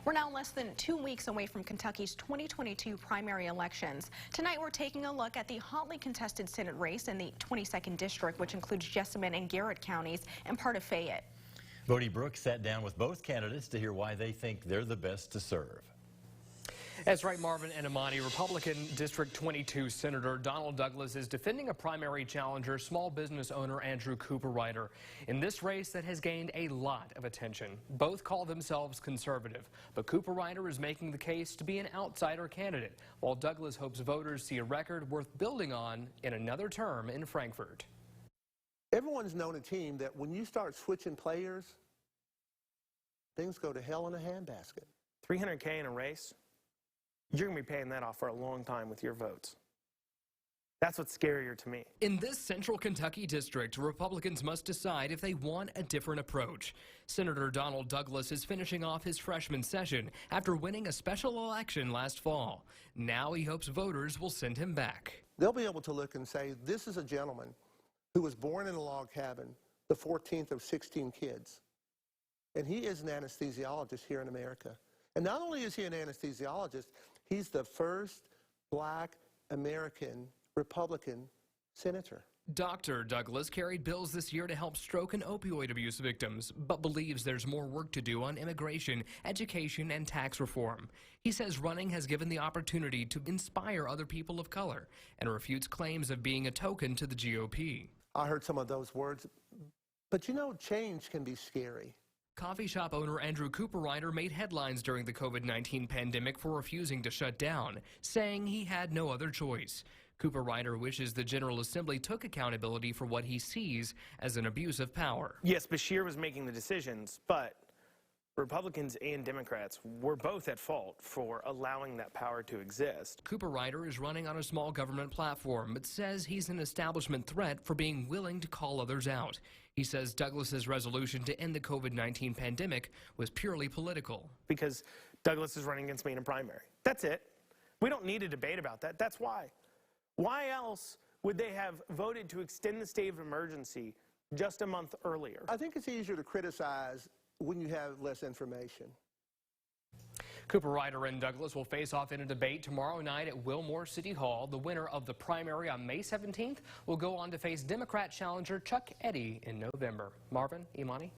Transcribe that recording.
We're now less than 2 weeks away from Kentucky's 2022 primary elections. Tonight we're taking a look at the hotly contested Senate race in the 22nd District, which includes Jessamine and Garrett counties and part of Fayette. Bodie Brooks sat down with both candidates to hear why they think they're the best to serve. That's right, Marvin and Imani. Republican District 22 Senator Donald Douglas is defending a primary challenger, small business owner Andrew Cooper-Ryder, in this race that has gained a lot of attention. Both call themselves conservative, but Cooper-Ryder is making the case to be an outsider candidate, while Douglas hopes voters see a record worth building on in another term in Frankfort. Everyone's known a team that when you start switching players, things go to hell in a handbasket. $300K in a race? You're going to be paying that off for a long time with your votes. That's what's scarier to me. In this central Kentucky district, Republicans must decide if they want a different approach. Senator Donald Douglas is finishing off his freshman session after winning a special election last fall. Now he hopes voters will send him back. They'll be able to look and say, this is a gentleman who was born in a log cabin, the 14th of 16 kids. And he is an anesthesiologist here in America. And not only is he an anesthesiologist, he's the first black American Republican senator. Dr. Douglas carried bills this year to help stroke and opioid abuse victims, but believes there's more work to do on immigration, education, and tax reform. He says running has given the opportunity to inspire other people of color and refutes claims of being a token to the GOP. I heard some of those words, but you know, change can be scary. Coffee shop owner Andrew Cooper-Ryder made headlines during the COVID-19 pandemic for refusing to shut down, saying he had no other choice. Cooper-Ryder wishes the General Assembly took accountability for what he sees as an abuse of power. Yes, Beshear was making the decisions, but Republicans and Democrats were both at fault for allowing that power to exist. Cooper-Ryder is running on a small government platform, but says he's an establishment threat for being willing to call others out. He says Douglas's resolution to end the COVID-19 pandemic was purely political. Because Douglas is running against me in a primary. That's it. We don't need a debate about that. That's why. Why else would they have voted to extend the state of emergency just a month earlier? I think it's easier to criticize when you have less information. Cooper-Ryder and Douglas will face off in a debate tomorrow night at Wilmore City Hall. The winner of the primary on May 17th will go on to face Democrat challenger Chuck Eddy in November. Marvin, Imani.